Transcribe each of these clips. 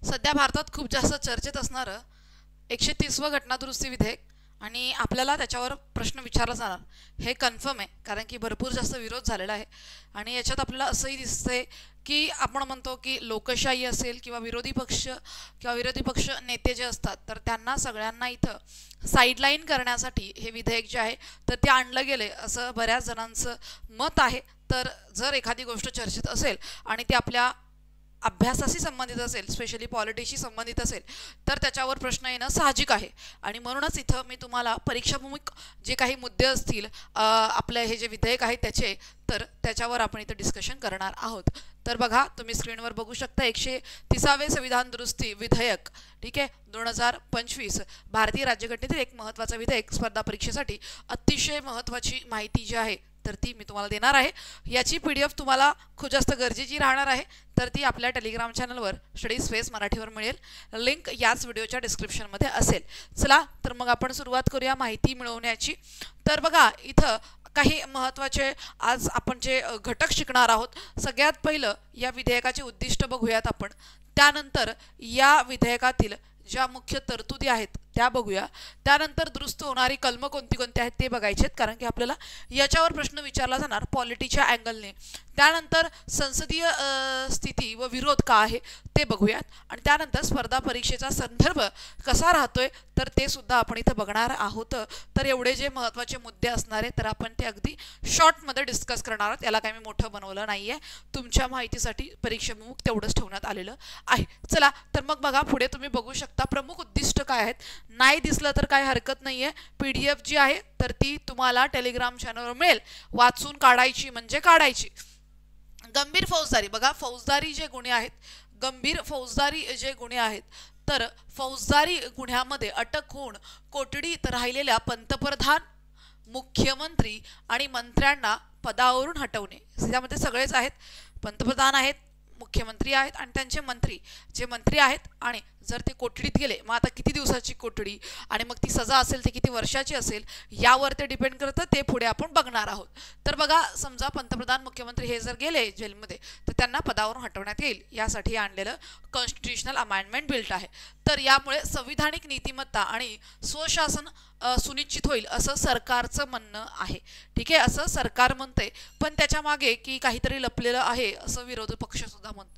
सध्या भारतात खूप जास्त चर्चेत असणारं 130वं घटनादुरुस्ती विधेयक आणि आपल्याला त्याच्यावर प्रश्न विचारला जाणार हे कन्फर्म आहे, कारण की भरपूर जास्त विरोध झालेला आहे. आणि याच्यात आपल्याला असंही दिसतंय की आपण म्हणतो की लोकशाही असेल किंवा विरोधी पक्ष नेते जे असतात तर त्यांना सगळ्यांना इथं साईडलाईन करण्यासाठी हे विधेयक जे आहे तर ते आणलं गेले असं बऱ्याच जणांचं मत आहे. तर जर एखादी गोष्ट चर्चेत असेल आणि ती आपल्या अभ्यासाशी संबंधित असेल, स्पेशली पॉलिटिक्सशी संबंधित असेल, तर त्याच्यावर प्रश्न येणं साहजिक आहे. आणि म्हणूनच इथं मी तुम्हाला परीक्षाभिमुख जे काही मुद्दे असतील आपले हे जे विधेयक आहे त्याचे, तर त्याच्यावर आपण इथं डिस्कशन करणार आहोत. तर बघा, तुम्ही स्क्रीनवर बघू शकता 130वे संविधान दुरुस्ती विधेयक, ठीक आहे, 2025 भारतीय राज्यघटनेतील एक महत्त्वाचं विधेयक स्पर्धा परीक्षेसाठी अतिशय महत्त्वाची माहिती जी आहे तर ती मी तुम्हाला देणार आहे. याची PDF तुम्हाला खूप जास्त गरजेची राहणार आहे, तर ती आपल्या टेलिग्राम चॅनलवर स्टडी स्पेस मराठीवर मिळेल. लिंक याच व्हिडिओच्या डिस्क्रिप्शनमध्ये असेल. चला तर मग आपण सुरुवात करूया माहिती मिळवण्याची. तर बघा, इथं काही महत्त्वाचे आज आपण जे घटक शिकणार आहोत. सगळ्यात पहिलं या विधेयकाचे उद्दिष्ट बघूयात आपण. त्यानंतर या विधेयकातील ज्या मुख्य तरतुदी आहेत त्या बघूया. त्यानंतर दुरुस्त होणारी कलम कोणती कोणती आहेत ते बघायचे आहेत, कारण की आपल्याला याच्यावर प्रश्न विचारला जाणार पॉलिटीच्या अँगलने. त्यानंतर संसदीय स्थिती व विरोध का आहे ते बघूयात. आणि त्यानंतर स्पर्धा परीक्षेचा संदर्भ कसा राहतोय तर ते सुद्धा आपण इथं बघणार आहोत. तर एवढे जे महत्त्वाचे मुद्दे असणार आहेत तर आपण ते अगदी शॉर्टमध्ये डिस्कस करणार आहोत. याला काही मी मोठं बनवलं नाही आहे, तुमच्या माहितीसाठी परीक्षेभिमुख तेवढंच ठेवण्यात आलेलं आहे. चला तर मग बघा, पुढे तुम्ही बघू शकता प्रमुख उद्दिष्ट काय आहेत. नाही दिसलं तर काही हरकत नाही आहे, PDF जी आहे तर ती तुम्हाला टेलिग्राम चॅनलवर मिळेल. वाचून काढायची म्हणजे काढायची. गंभीर फौजदारी, बघा फौजदारी जे गुन्हे आहेत, गंभीर फौजदारी जे गुन्हे आहेत तर फौजदारी गुन्ह्यामध्ये अटक होऊन कोठडीत राहिलेल्या पंतप्रधान, मुख्यमंत्री आणि मंत्र्यांना पदावरून हटवणे. त्यामध्ये सगळेच आहेत, पंतप्रधान आहेत, मुख्यमंत्री आहेत आणि त्यांचे मंत्री आहेत. आणि जर ते कोठडीत गेले, मग आता किती दिवसाची कोठडी आणि मग ती सजा असेल ते किती वर्षाची असेल यावर ते डिपेंड करतं. ते पुढे आपण बघणार आहोत. तर बघा, समजा पंतप्रधान, मुख्यमंत्री हे जर गेले जेलमध्ये तर त्यांना पदावरून हटवण्यात येईल. यासाठी आणलेलं कॉन्स्टिट्युशनल अमेंडमेंट बिल आहे. तर यामुळे संविधानिक नीतिमत्ता आणि स्वशासन सुनिश्चित होईल असं सरकारचं म्हणणं आहे. ठीक आहे, असं सरकार म्हणते, पण त्याच्या मागे की काहीतरी लपलेलं आहे असं विरोधी पक्ष सुद्धा म्हणतो.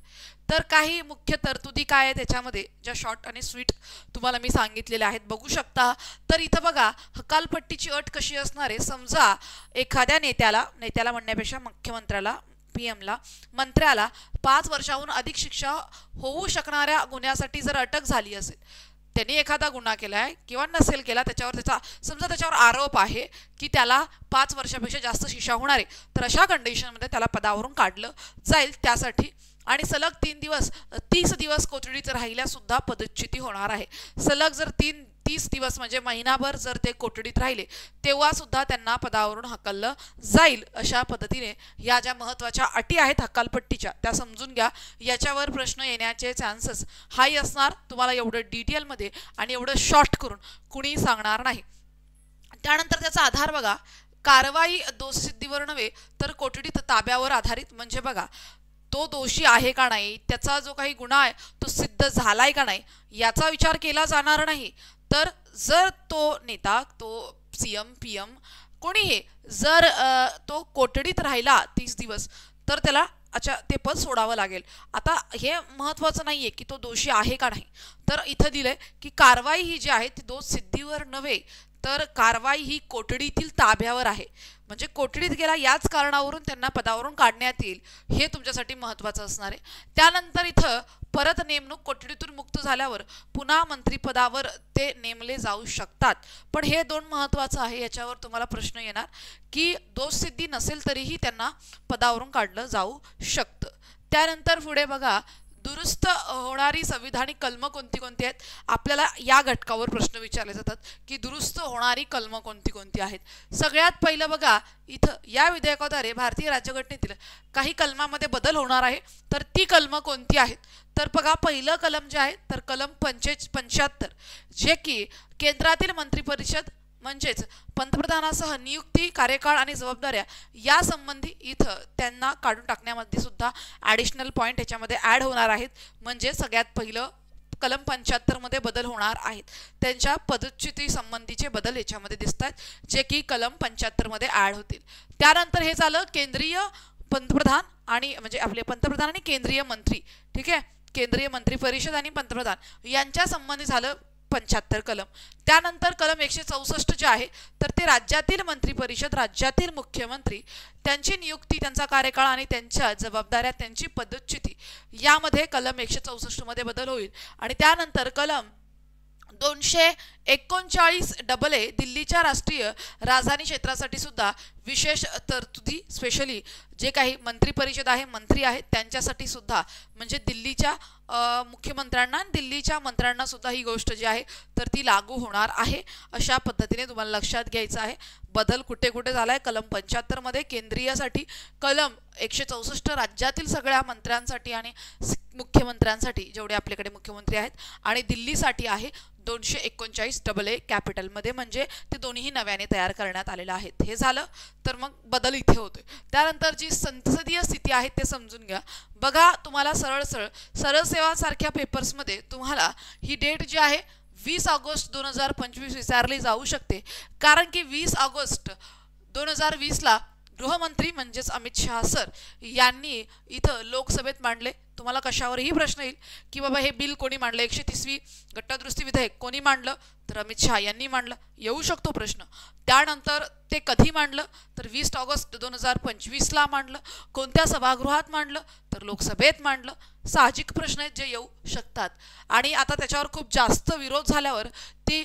तर काही मुख्य तरतुदी काय आहे त्याच्यामध्ये, ज्या शॉर्ट आणि स्वीट तुम्हाला मी सांगितलेल्या आहेत, बघू शकता. तर इथं बघा, हकालपट्टीची अट कशी असणार आहे. समजा एखाद्या नेत्याला म्हणण्यापेक्षा मुख्यमंत्र्याला, PM ला, मंत्र्याला 5 वर्षाहून अधिक शिक्षा होऊ शकणाऱ्या गुन्ह्यासाठी जर अटक झाली असेल, त्यांनी एखादा गुन्हा केलाय किंवा नसेल केला, समजा त्याच्यावर आरोप आहे की त्याला 5 वर्षापेक्षा जास्त शिक्षा होणार आहे, तर अशा कंडिशनमध्ये त्याला पदावरून काढलं जाईल. त्यासाठी आणि सलग 30 दिवस कोठडीत राहिल्या सुद्धा पदच्युती होणार आहे. सलग जर 30 दिवस म्हणजे महिनाभर जर ते कोठडीत राहिले तेव्हा सुद्धा त्यांना पदावरून हकललं जाईल. अशा पद्धतीने या ज्या महत्त्वाच्या अटी आहेत हकालपट्टीच्या त्या समजून घ्या. याच्यावर प्रश्न येण्याचे चान्सेस हाय असणार. तुम्हाला एवढं डिटेलमध्ये आणि एवढं शॉर्ट करून कुणी सांगणार नाही. त्यानंतर त्याचा आधार बघा, कारवाई दोषसिद्धीवर नव्हे तर कोठडीत ताब्यावर आधारित. म्हणजे बघा, तो दोषी आहे का नाही, त्याचा जो काही गुन्हा आहे तो सिद्ध झालाय का नाही याचा विचार केला जाणार नाही. तर जर तो नेता, तो CM, PM कोणीही जर तो कोठडीत राहिला 30 दिवस तर त्याला ते पद सोडावं लागेल. आता हे महत्त्वाचं नाही आहे की तो दोषी आहे का नाही, तर इथं दिलंय की कारवाई ही जी आहे ती दोषसिद्धीवर नव्हे तर कारवाई ही कोठडीतील ताब्यावर आहे. म्हणजे कोठडीत गेला याच कारणावरून त्यांना पदावरून काढण्यात येईल. हे तुमच्यासाठी महत्त्वाचं असणार आहे. त्यानंतर इथं परत नेमणूक, कोठडीतून मुक्त झाल्यावर पुन्हा मंत्रिपदावर ते नेमले जाऊ शकतात. पण हे 2 महत्त्वाचं आहे. याच्यावर तुम्हाला प्रश्न येणार की दोषसिद्धी नसेल तरीही त्यांना पदावरून काढलं जाऊ शकतं. त्यानंतर पुढे बघा, दुरुस्त होणारी संविधानिक कलमं कोणती कोणती आहेत. आपल्याला या घटकावर प्रश्न विचारले जातात की दुरुस्त होणारी कलमं कोणती कोणती आहेत. सगळ्यात पहिलं बघा, इथं या विधेयकाद्वारे भारतीय राज्यघटनेतील काही कलमामध्ये बदल होणार आहे. तर ती कलमं कोणती आहेत. तर बघा, पहिलं कलम जे आहे तर कलम 75, जे की केंद्रातील मंत्रिपरिषद म्हणजेच पंतप्रधानासह नियुक्ती, कार्यकाळ आणि जबाबदाऱ्या या संबंधी इथं त्यांना काढून टाकण्यामध्ये सुद्धा ॲडिशनल पॉईंट याच्यामध्ये ॲड होणार आहेत. म्हणजे सगळ्यात पहिलं कलम 75 मध्ये बदल होणार आहेत. त्यांच्या पदच्युती संबंधीचे बदल याच्यामध्ये दिसत आहेत जे की कलम 75 मध्ये ऍड होतील. त्यानंतर हे झालं केंद्रीय पंतप्रधान आणि म्हणजे आपले पंतप्रधान आणि केंद्रीय मंत्री. ठीक आहे, केंद्रीय मंत्री परिषद आणि पंतप्रधान यांच्या संबंधी झालं 75 कलम. त्यानंतर कलम 164 जे आहे तर ते राज्यातील मंत्री परिषद, राज्यातील मुख्यमंत्री, त्यांची नियुक्ती, त्यांचा कार्यकाळ आणि त्यांच्या जबाबदाऱ्या, त्यांची पदच्युती यामध्ये कलम 164 मध्ये बदल होईल. आणि त्यानंतर कलम 239 AA दिल्लीच्या राष्ट्रीय राजधानी क्षेत्रासाठी सुद्धा विशेष तरतुदी, स्पेशली जे काही मंत्री परिषद आहे, मंत्री आहेत त्यांच्यासाठी सुद्धा, म्हणजे दिल्लीच्या मुख्यमंत्र्यांना आणि दिल्लीच्या मंत्र्यांना सुद्धा ही गोष्ट जी आहे तर ती लागू होणार आहे. अशा पद्धतीने तुम्हाला लक्षात घ्यायचं आहे. बदल कुठे कुठे झालाय कलम 75 मध्ये केंद्रीयसाठी, कलम 164 राज्यातील सगळ्या मंत्र्यांसाठी आणि मुख्यमंत्र्यांसाठी जेवढे आपल्याकडे मुख्यमंत्री आहेत, आणि दिल्लीसाठी आहे 239 AA कॅपिटलमध्ये, म्हणजे ते दोन्हीही नव्याने तयार करण्यात आलेले आहेत. हे झालं तर मग बदल इथे होतोय. त्यानंतर जी संसदीय स्थिती आहे ते समजून घ्या. बघा तुम्हाला सरळ सेवा सारख्या पेपर्समध्ये तुम्हाला ही डेट जी आहे 20 ऑगस्ट 2025 विचारली जाऊ शकते, कारण की 20 ऑगस्ट 2020 ला गृहमंत्री म्हणजेच अमित शहा सर यांनी इथं लोकसभेत मांडले. तुम्हाला कशावरही प्रश्न येईल की बाबा हे बिल कोणी मांडलं, 130वी घटनादुरुस्ती विधेयक कोणी मांडलं, तर अमित शहा यांनी मांडलं, येऊ शकतो प्रश्न. त्यानंतर ते कधी मांडलं तर 20 ऑगस्ट 2025 ला मांडलं. कोणत्या सभागृहात मांडलं तर लोकसभेत मांडलं. साहजिक प्रश्न आहेत जे येऊ शकतात. आणि आता त्याच्यावर खूप जास्त विरोध झाल्यावर ती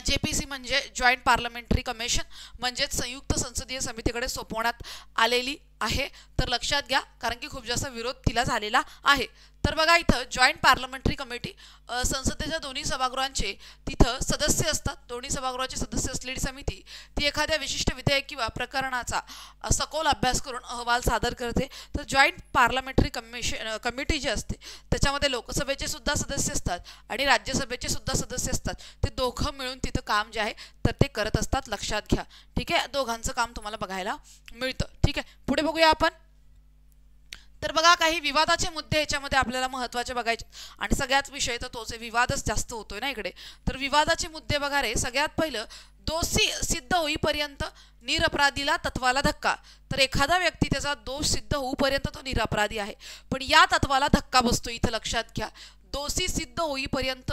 JPC म्हणजे जॉईंट पार्लमेंटरी कमिशन म्हणजेच संयुक्त संसदीय समितीकडे सोपवण्यात आलेली आहे. तर लक्षात घ्या, कारण की खूप जास्त विरोध तिला झालेला आहे. तर बघा इथं जॉईंट पार्लमेंटरी कमिटी संसदेच्या दोन्ही सभागृहांचे तिथं सदस्य असतात. दोन्ही सभागृहाचे सदस्य असलेली समिती ती एखाद्या विशिष्ट विधेयक किंवा प्रकरणाचा सखोल अभ्यास करून अहवाल सादर करते. तर जॉईंट पार्लमेंटरी कमिटी जी असते त्याच्यामध्ये लोकसभेचे सुद्धा सदस्य असतात आणि राज्यसभेचे सुद्धा सदस्य असतात. ते दोघं मिळून तिथं काम जे आहे तर ते करत असतात. लक्षात घ्या. ठीक आहे, दोघांचं काम तुम्हाला बघायला मिळतं. ठीक आहे, पुढे बघूया आपण. तर बघा काही विवादाचे मुद्दे याच्यामध्ये आपल्याला महत्त्वाचे बघायचे, आणि सगळ्यात विषय तर तोच आहे, विवादच जास्त होतोय ना इकडे. तर विवादाचे मुद्दे बघा रे. सगळ्यात पहिलं, दोषी सिद्ध होईपर्यंत निरपराधीला तत्वाला धक्का. तर एखादा व्यक्ती त्याचा दोष सिद्ध होईपर्यंत तो निरपराधी आहे, पण या तत्वाला धक्का बसतो. इथं लक्षात घ्या, दोषी सिद्ध होईपर्यंत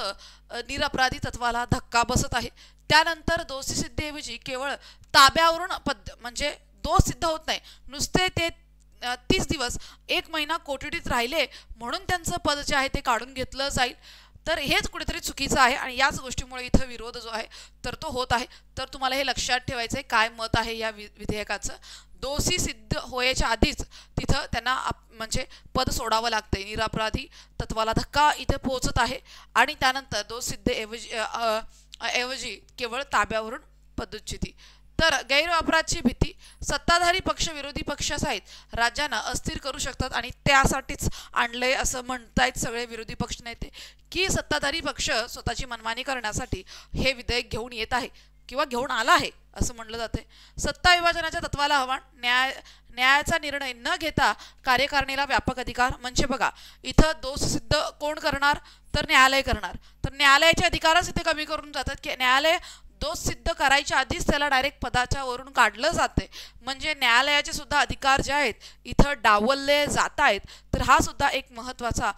निरपराधी तत्वाला धक्का बसत आहे. त्यानंतर दोषी सिद्धीऐवजी केवळ ताब्यावरून म्हणजे दोष सिद्ध होत नाही, नुसते ते 30 दिवस 1 महिना कोठडीत राहिले म्हणून त्यांचं पद जे आहे ते काढून घेतलं जाईल. तर हेच कुठेतरी चुकीचं आहे आणि याच गोष्टीमुळे इथं विरोध जो आहे तर तो होत आहे. तर तुम्हाला हे लक्षात ठेवायचं आहे काय मत आहे या विधेयकाचं. दोषी सिद्ध होण्याच्या आधीच तिथं त्यांना म्हणजे पद सोडावं लागतंय. निरपराधी तत्वाला धक्का इथे पोहोचत आहे. आणि त्यानंतर दोष सिद्ध ऐवजी केवळ ताब्यावरून पदच्युती. तर गैरवापराची भीती. सत्ताधारी पक्ष विरोधी पक्ष आहेत राज्यांना अस्थिर करू शकतात आणि त्यासाठीच आणलंय असं म्हणतायत सगळे विरोधी पक्ष नेते की सत्ताधारी पक्ष स्वतःची मनमानी करण्यासाठी हे विधेयक घेऊन येत आहे किंवा घेऊन आला आहे असं म्हणलं जाते. सत्ता विभाजनाच्या तत्वाला आव्हान. न्यायाचा निर्णय न घेता कार्यकारिणीला व्यापक अधिकार. म्हणजे बघा इथं दोष सिद्ध कोण करणार तर न्यायालय करणार. तर न्यायालयाचे अधिकारच इथे कमी करून जातात की न्यायालय दोष सिद्ध करायच्या आधीच त्याला डायरेक्ट पदाच्या वरून काढलं जाते. म्हणजे न्यायालयाचे सुद्धा अधिकार जे आहेत इथं डावलले जात आहेत. तर हा सुद्धा एक महत्त्वाचा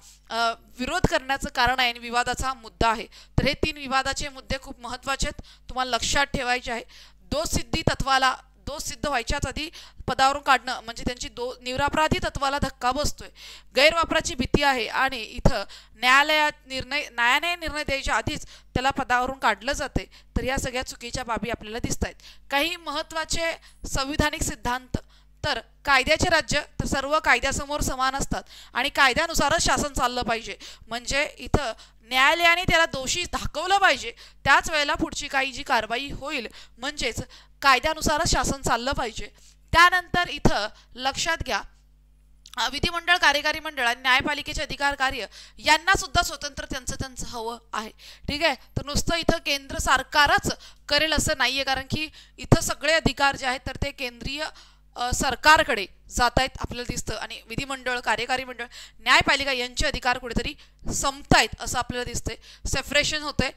विरोध करण्याचं कारण आहे आणि विवादाचा मुद्दा आहे. तर हे 3 विवादाचे मुद्दे खूप महत्त्वाचे आहेत, तुम्हाला लक्षात ठेवायचे आहे. दोष सिद्धी तत्वाला दोष सिद्ध व्हायच्याच आधी पदावरून काढणं म्हणजे त्यांची निरपराधी तत्वाला धक्का बसतोय. गैरवापराची भीती आहे आणि इथं न्यायालयाने निर्णय द्यायच्या आधीच त्याला पदावरून काढलं जाते. तर या सगळ्या चुकीच्या बाबी आपल्याला दिसत आहेत. काही महत्त्वाचे संविधानिक सिद्धांत. तर कायद्याचे राज्य तर सर्व कायद्यासमोर समान असतात आणि कायद्यानुसारच शासन चाललं पाहिजे. म्हणजे इथं न्यायालयाने त्याला दोषी दाखवलं पाहिजे, त्याच वेळेला पुढची काही जी कारवाई होईल म्हणजेच कायद्यानुसारच शासन चाललं पाहिजे. त्यानंतर इथं लक्षात घ्या, विधिमंडळ, कार्यकारी मंडळ आणि न्यायपालिकेचे अधिकार कार्य यांना सुद्धा स्वतंत्र त्यांचं हवं आहे. ठीक आहे, तर नुसतं इथं केंद्र सरकारच करेल असं नाहीये, कारण की इथं सगळे अधिकार जे आहेत तर ते केंद्रीय सरकारकडे जात आहेत आपल्याला दिसतं आणि विधिमंडळ, कार्यकारी मंडळ, न्यायपालिका यांचे अधिकार कुठेतरी संपतायत असं आपल्याला दिसतंय. सेपरेशन होतंय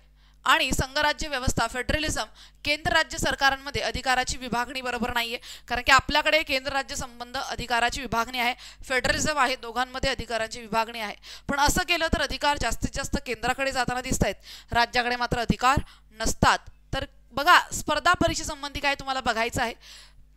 आणि संघराज्य व्यवस्था, फेडरलिझम, केंद्र राज्य सरकारांमध्ये अधिकाराची विभागणी बरोबर नाहीये. कारण की आपल्याकडे केंद्र राज्य संबंध अधिकाराची विभागणी आहे, फेडरलिझम आहे, दोघांमध्ये अधिकारांची विभागणी आहे. पण असं केलं तर अधिकार जास्तीत जास्त केंद्राकडे जाताना दिसत आहेत, राज्याकडे मात्र अधिकार नसतात. तर बघा, स्पर्धा परीक्षेसंबंधी काय तुम्हाला बघायचं आहे.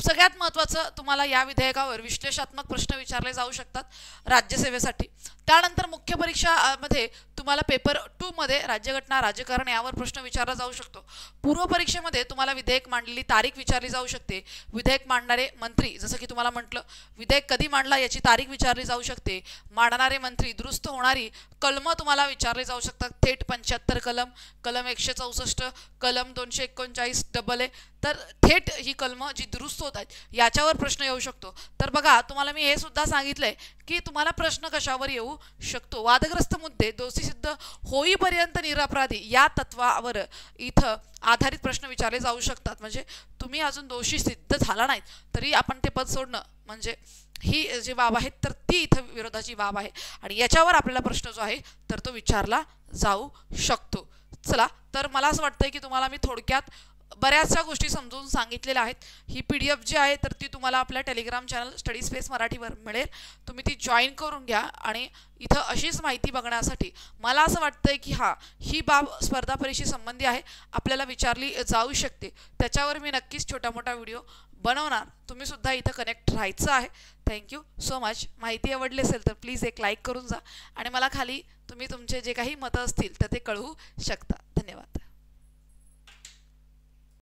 सगळ्यात महत्त्वाचं, तुम्हाला या विधेयकावर विश्लेषणात्मक प्रश्न विचारले जाऊ शकतात राज्यसेवेसाठी. त्यानंतर मुख्य परीक्षामध्ये तुम्हाला पेपर 2 मध्ये राज्यघटना, राजकारण यावर प्रश्न विचारला जाऊ शकतो. पूर्व परीक्षेमध्ये तुम्हाला विधेयक मांडलेली तारीख विचारली जाऊ शकते. विधेयक मांडणारे मंत्री, जसं की तुम्हाला म्हटलं, विधेयक कधी मांडला याची तारीख विचारली जाऊ शकते. मांडणारे मंत्री, दुरुस्त होणारी कलमं तुम्हाला विचारले जाऊ शकतात. थेट 75 कलम, कलम 164, कलम 239 AA. तर थेट ही कलमं जी दुरुस्त होत आहेत याच्यावर प्रश्न येऊ शकतो. तर बघा, तुम्हाला मी हे सुद्धा सांगितलंय की तुम्हाला प्रश्न कशावर येऊ शकतो. वादग्रस्त मुद्दे दोषी सिद्ध होईपर्यंत निरपराधी या तत्वावर इथं आधारित प्रश्न विचारले जाऊ शकतात. म्हणजे तुम्ही अजून दोषी सिद्ध झाला नाहीत तरी आपण ते पद सोडणं म्हणजे ही जी बाब आहे तर ती इथं विरोधाची बाब आहे आणि याच्यावर आपल्याला प्रश्न जो आहे तर तो विचारला जाऊ शकतो. चला, तर मला असं वाटतंय की तुम्हाला मी थोडक्यात बऱ्याचशा गोष्टी समजून सांगितलेल्या आहेत. ही PDF जी आहे तर ती तुम्हाला आपल्या टेलिग्राम चॅनल स्टडी स्पेस मराठीवर मिळेल. तुम्ही ती जॉईन करून घ्या आणि इथं अशीच माहिती बघण्यासाठी मला असं वाटतंय की ही बाब स्पर्धा परीक्षेसंबंधी आहे, आपल्याला विचारली जाऊ शकते. त्याच्यावर मी नक्कीच छोटा मोठा व्हिडिओ बनवणार. तुम्ही सुद्धा इथं कनेक्ट राहायचं आहे. Thank you so much. माहिती आवडली असेल तर प्लीज एक लाईक करून जा आणि मला खाली तुम्ही तुमचे जे काही मतं असतील तर ते कळवू शकता. धन्यवाद.